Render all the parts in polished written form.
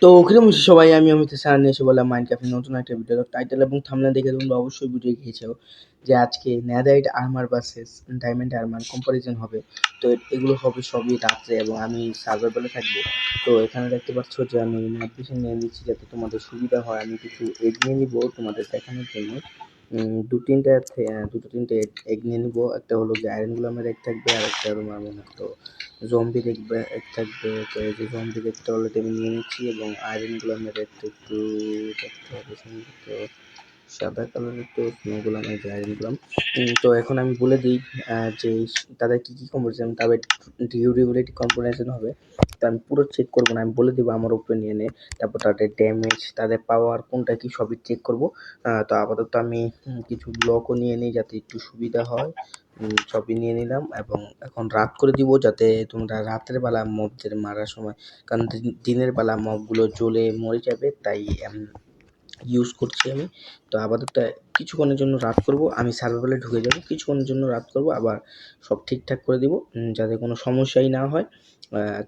তো কিরকম আছো সবাই? আমি অমিত স্যার নিয়ে এসে বললাম মাইনক্রাফটের নতুন একটা ভিডিও। টাইটেল এবং থাম্বনেল দেখে তোমরা অবশ্যই বুঝে গিয়েছো যে আজকে netherite armor versus diamond armor comparison হবে। তো এগুলো হবে সবই রাত্রে এবং আমি সার্ভাইভালে থাকবো। তো এখানে দেখতে পাচ্ছ যে আমি নাইট ভিশন নিয়ে নিচ্ছি যাতে তোমাদের সুবিধা হয়। আমি কিছু এগ নিয়ে নিবো তোমাদের দেখানোর জন্য। দুটো তিনটে এগ নিয়ে নিবো। একটা হলো যে আয়রন গুলামের এগ থাকবে, আর একটা হলো মারবো না। তো জম্বি দেখবে এক থাকবে। তো এই যে জম্বি দেখতে অলরেডি আমি নিয়ে নিচ্ছি এবং আয়রন গুলামের একটু একটু দেখতে হবে সম্ভবত সাদা কালারের। তো স্নোগুলাম এই যে আয়রন গুলাম। তো এখন আমি বলে দিই যে তাদের কী কী কম্পিটিশন, তবে ডিউরেবিলিটি কম্পিটিশন হবে। তো আমি পুরো চেক করবো না, আমি বলে দেবো আমার ওপিনিয়নে। তারপর তাদের ড্যামেজ, তাদের পাওয়ার কোনটা কি সবই চেক করবো। তো আপাতত আমি কিছু ব্লকও নিয়ে নিই যাতে একটু সুবিধা হয়। সবই নিয়ে নিলাম এবং এখন রাত করে দিব যাতে তোমরা রাতের বেলা মবদের মারার সময়, কারণ দিনের বেলা মবগুলো জ্বলে মরে যাবে, তাই ইউজ করছি আমি। তো আপাতত কিছুক্ষণের জন্য রাত করব, আমি সার্ভাইভালে ঢুকে যাব, কিছুক্ষণের জন্য রাত করব, আবার সব ঠিকঠাক করে দিব যাতে কোনো সমস্যাই না হয়।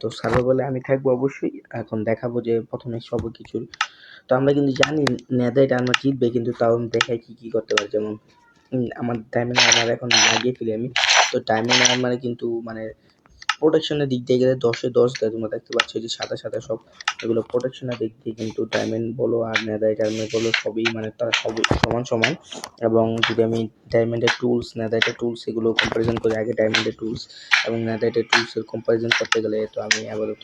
তো সার্ভাইভালে আমি থাকবো অবশ্যই। এখন দেখাবো যে প্রথমে সব কিছুর। তো আমরা কিন্তু জানি নেদারইট আর্মার জিতবে, কিন্তু তাও আমি দেখাই কী কী করতে পারি। যেমন আমার ডায়মন্ড আর্মার এখন লাগিয়ে ফেলি আমি। তো ডায়মন্ড আর্মারে কিন্তু মানে প্রোটেকশনের দিক দিয়ে গেলে 10-এ 10 দেয়। তোমরা দেখতে পাচ্ছ যে সাদা সাদা সব, এগুলো প্রোটেকশনের দিক দিয়ে কিন্তু ডায়মন্ড বলো আর নেদারইট আর্মার বলো সবই মানে তারা সবই সমান সমান। এবং যদি আমি ডায়মন্ডের টুলস, নেদারইটের টুলস এগুলো কম্পারিজন করি, আগে ডায়মন্ডের টুলস এবং নেদারইটের টুলসের কম্পারিজন করতে গেলে তো আমি আপাতত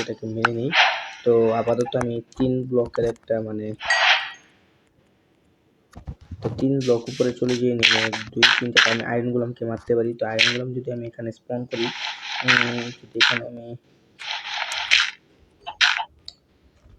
এটাকে মেনে নিই। তো আপাতত আমি 3 ব্লকের একটা মানে 3 ব্লক উপরে চলে গিয়ে নিয়ে 2-3টা আমি আয়রন গোলামকে মারতে পারি। তো আয়রন গোলাম যদি আমি এখানে স্পন করি, যদি এখানে আমি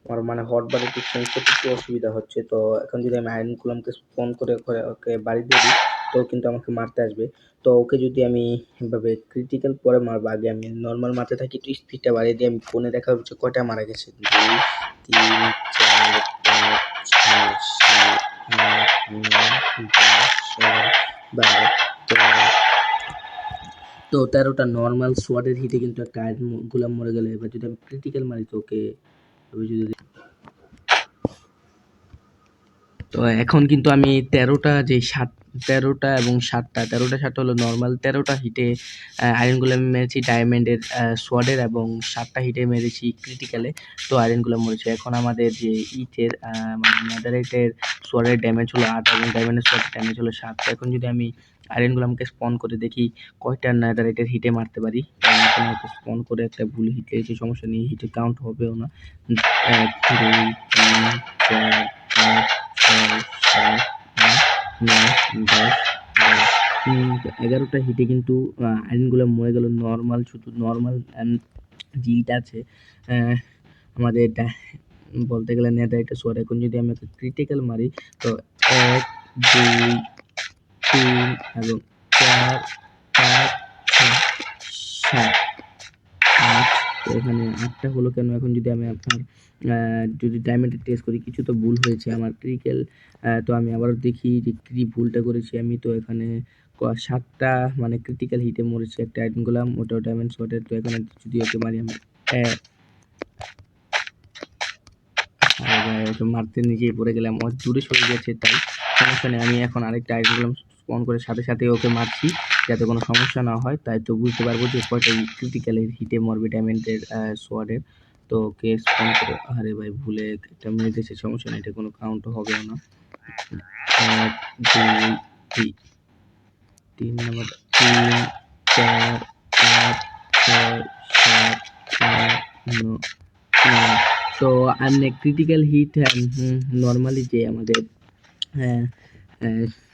আমার মানে হটবার একটু চেঞ্জ করতে একটু অসুবিধা হচ্ছে। তো এখন যদি আমি আয়রন গোলামকে স্পন করে ওকে বাড়ি দিয়ে দিই, তো কিন্তু আমাকে মারতে আসবে। তো ওকে যদি আমি এভাবে ক্রিটিক্যাল পরে মারবো, আগে আমি নর্মাল মারতে থাকি, একটু স্পিডটা বাড়িয়ে দিয়ে আমি ফোনে দেখা হচ্ছে কয়টা মারা গেছে। 2, 3, 4, 5, 6, 7, 8, 9, 10, 11, 12। তো 13টা নর্মাল সোয়ার্ডের হিটে কিন্তু একটা আয়রন গোলাম মরে গেলে, এবার যদি আমি ক্রিটিক্যাল মারি তো ওকে যদি। তো এখন কিন্তু আমি 13টা এবং 7টা হলো নর্মাল, 13টা হিটে আয়রন গোলাম মেরেছি ডায়মন্ডের সোয়ার্ডের এবং 7টা হিটে মেরেছি ক্রিটিক্যালে। তো আয়রন গোলাম মরেছে। এখন আমাদের যে ইটের মানে নেদারইটের সোয়ার্ডের ড্যামেজ হলো 8 এবং ডায়মন্ডের সোয়ার্ডের ড্যামেজ হলো 7। তো এখন যদি আমি আয়রন গোলামকে স্পন করে দেখি কয়টা নেদারইটের হিটে মারতে পারি। এখানে স্পন করে একটা ভুল হিট লেগেছে, সমস্যা নেই, হিটে কাউন্ট হবেও না। 1, 2, 3, 4, 5, 6, 7, 8, 9, 10, 11টা হিটে কিন্তু আয়রনগুলো মরে গেল। নর্মাল, শুধু নর্মাল যে হিট আছে আমাদের বলতে গেলে নেদারইটের সোয়ার্ড। এখন যদি আমি একটা ক্রিটিক্যাল মারি তো 1, 2, 3 এবং 4, 5, 6, 7, 8। তো এখানে 8টা হলো কেন? এখন যদি আমি আপনার যদি ডায়মন্ডের টেস্ট করি, কিছু তো ভুল হয়েছে আমার ক্রিটিক্যাল। তো আমি আবারও দেখি যে কী ভুলটা করেছি আমি। তো এখানে 7টা মানে ক্রিটিক্যাল হিটে মরেছে একটা আয়রন গোলাম, ওটাও ডায়মন্ড সোয়ার্ডের। তো এখানে যদি ওকে মারি আমি ওকে মারতে নিজেই পড়ে গেলাম, দূরে সরে গেছে, তাই সমস্যা নেই। আমি এখন আরেকটা আয়রন গোলাম স্পন করে সাথে সাথে ওকে মারছি যাতে কোনো সমস্যা না হয়। তাই তো বুঝতে পারবো যে কয়টা ক্রিটিক্যালের হিটে মরবে ডায়মন্ডের সোয়ার্ডের। তো ওকে স্পন করে, আরে ভাই ভুলে একটা মেরে দিয়েছে, সমস্যা নেই, এটা কোনো কাউন্ট হবেও না। 1, 2, 3 নম্বর, 3, 4, 5, 6, 7, 8, 9। তো ক্রিটিক্যাল হিট নর্মালি যে আমাদের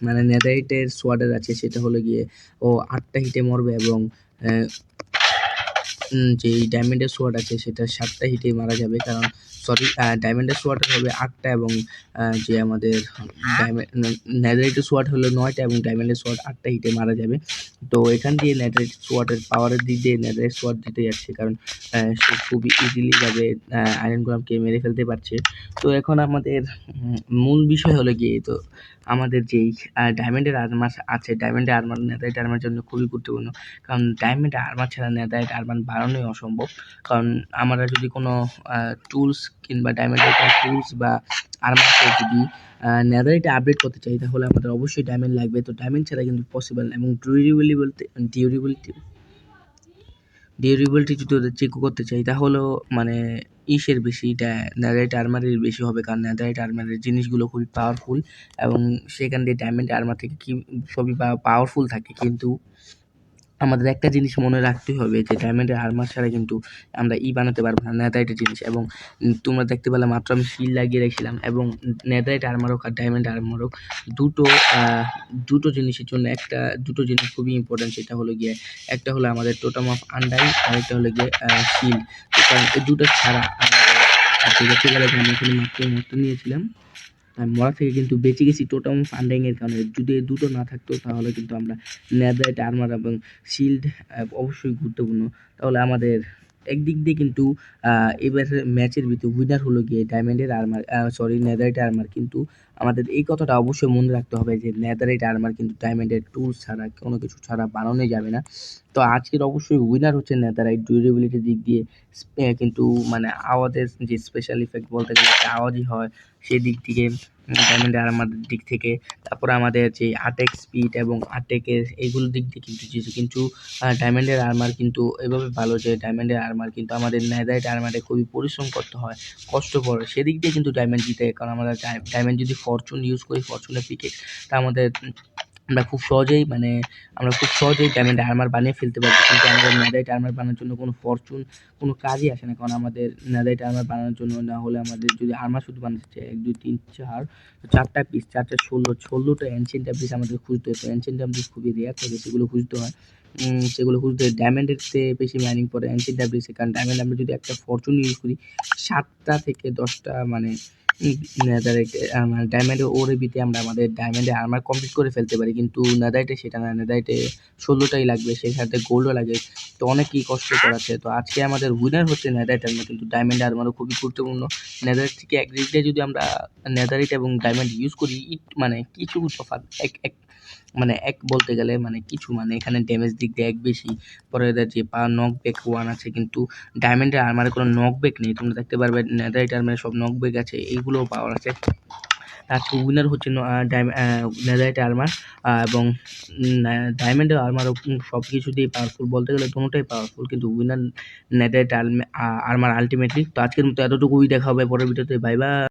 মানে নেদারইটের সোয়ার্ডার আছে সেটা হলো গিয়ে ও 8টা হিটে মরবে এবং যে ডায়মন্ডের সোয়ার্ড আছে সেটা 7টা হিটে মারা যাবে। কারণ ডায়মন্ডের সোয়ার্ডার হবে 8টা এবং যে আমাদের নেদারইটের সোয়ার্ড হলো 9টা এবং ডায়মন্ডের সোয়ার্ড 8টা হিটে মারা যাবে। তো এখান দিয়ে নেদারইট সোয়ার্ডের পাওয়ারের দিক দিয়ে নেদারইট সোয়ার্ড জিতে যাচ্ছে, কারণ সে খুবই ইজিলি ভাবে আয়রন গোলামকে মেরে ফেলতে পারছে। তো এখন আমাদের মূল বিষয় হলো গিয়ে, তো আমাদের যেই ডায়মন্ডের আর্মার আছে, ডায়মন্ডের আর্মার নেদারইট আর্মার জন্য খুবই গুরুত্বপূর্ণ, কারণ ডায়মন্ড আর্মার ছাড়া নেদারইট আর্মার বানানোই অসম্ভব। কারণ আমরা যদি কোনো টুলস কিংবা ডায়মন্ডের কোনো টুলস বা আর্মারকে যদি নেদারইটে আপডেট করতে চাই, তাহলে আমাদের অবশ্যই ডায়মন্ড লাগবে। তো ডায়মন্ড ছাড়া কিন্তু পসিবল না। এবং ডিউরেবিলিটি যদি ওদের চেক করতে চাই, তাহলেও মানে ইসের বেশি নেদারইট আর্মারের বেশি হবে, কারণ নেদারইট আর্মারের জিনিসগুলো খুবই পাওয়ারফুল এবং সেখান দিয়ে ডায়মন্ড আর্মার থেকে কি সবই পাওয়ারফুল থাকে। কিন্তু আমাদের একটা জিনিস মনে রাখতেই হবে যে ডায়মন্ডের আর্মার ছাড়া কিন্তু আমরা বানাতে পারবো না নেদারইটের জিনিস। এবং তোমরা দেখতে পেলে মাত্র আমি শিল লাগিয়ে রেখেছিলাম, এবং নেদারইট আর্মার হোক আর ডায়মন্ড আর্মার হোক, দুটো জিনিসের জন্য দুটো জিনিস খুবই ইম্পর্টেন্ট। সেটা হলো গিয়ে একটা হলো আমাদের টোটেম অফ আনডাইং, আর একটা হলো গিয়ে শিল। কারণ এই দুটো ছাড়া দেখতে গেলে আমি এখানে মাত্র মতো নিয়েছিলাম, আর মরা থেকে কিন্তু বেঁচে গেছি টোটাম ফান্ডিং এর কারণে। যদি এই দুটো না থাকতো তাহলে কিন্তু আমরা নেদারইট আর্মার এবং শিল্ড অবশ্যই গুরুত্বপূর্ণ। তাহলে আমাদের একদিক দিয়ে কিন্তু এবার ম্যাচের ভিতরে উইনার হলো গিয়ে ডায়মন্ডের আর্মার, নেদারইট আর্মার। কিন্তু আমাদের এই কথাটা অবশ্যই মনে রাখতে হবে যে নেদারইট আর্মার কিন্তু ডায়মন্ডের টুলস ছাড়া, কোনো কিছু ছাড়া বানানোই যাবে না। তো আজকের অবশ্যই উইনার হচ্ছে নেদারইট ডিউরেবিলিটির দিক দিয়ে। কিন্তু মানে আওয়াজের যে স্পেশাল ইফেক্ট বলতে গেলে একটা আওয়াজই হয়, সেই দিক থেকে ডায়মন্ড আর্মারের দিক থেকে। তারপরে আমাদের যে আটেক স্পিড এবং আটেকের এইগুলোর দিক দিয়ে কিন্তু ডায়মন্ডের আর্মার কিন্তু এভাবে ভালো যে ডায়মন্ডের আর্মার কিন্তু আমাদের নেদারইট আর্মারে খুবই পরিশ্রম করতে হয়, কষ্ট পড়ে, সেদিক দিয়ে কিন্তু ডায়মন্ড জিতে। কারণ আমরা ডায়মন্ড যদি ফরচুন ইউজ করি, ফরচুনের পিকে, তা আমাদের আমরা খুব সহজেই ডায়মন্ড আর্মার বানিয়ে ফেলতে পারবো। কিন্তু আমাদের নেদারইট আর্মার বানানোর জন্য কোনো ফরচুন কোনো কাজই আসে না। কারণ আমাদের নেদারইট আর্মার বানানোর জন্য, না হলে আমাদের যদি আর্মার শুধু বানাতে চাই 1 2 3 4 4টা পিস, 4 4 16টা এনশিয়েন্ট ট্যাবলেট আমাদের খুঁজতে হয়। তো এনশিয়েন্ট ট্যাবলেট খুবই রেয়ার থাকে, সেগুলো খুঁজতে হয়। সেগুলো খুঁজতে ডায়মন্ডের চেয়ে বেশি মাইনিং পড়ে এনশিয়েন্ট ট্যাবলেটসে। কারণ ডায়মন্ড আমরা যদি একটা ফরচুন ইউজ করি, 7টা থেকে 10টা মানে নেদারইটে মানে ডায়মন্ডের ওরেবিতে আমরা আমাদের ডায়মন্ডে আর্মার কমপ্লিট করে ফেলতে পারি। কিন্তু নেদারইটে সেটা না, নেদারইটে 16টাই লাগবে, সেই সাথে গোল্ডও লাগে। তো অনেকই কষ্ট করাচ্ছে। তো আজকে আমাদের উইনার হচ্ছে নেদারইট আর্মার, কিন্তু ডায়মন্ড আর্মারও খুবই গুরুত্বপূর্ণ। নেদারইট থেকে এক দিক দিয়ে যদি আমরা নেদারইট এবং ডায়মন্ড ইউজ করি, মানে কিছু তফাৎ এক বলতে গেলে মানে কিছু, মানে এখানে ড্যামেজ দিক দিয়ে এক বেশি। পরে এদের যে নকব্যাক 1 আছে, কিন্তু ডায়মন্ডের আর্মারে কোনো নকব্যাক নেই। তোমরা দেখতে পারবে নেদারইট আর্মারে সব নকব্যাক আছে, এইগুলোও পাওয়ার আছে। আজকে উইনার হচ্ছে নেদারইট আর্মার, এবং ডায়মন্ডের আর্মারও সব কিছু দিয়ে পাওয়ারফুল, বলতে গেলে দুটোটাই পাওয়ারফুল, কিন্তু উইনার নেদারইট আর্মার আলটিমেটলি। তো আজকের মতো এতটুকুই, দেখা হবে পরের ভিডিওতে। Bye bye.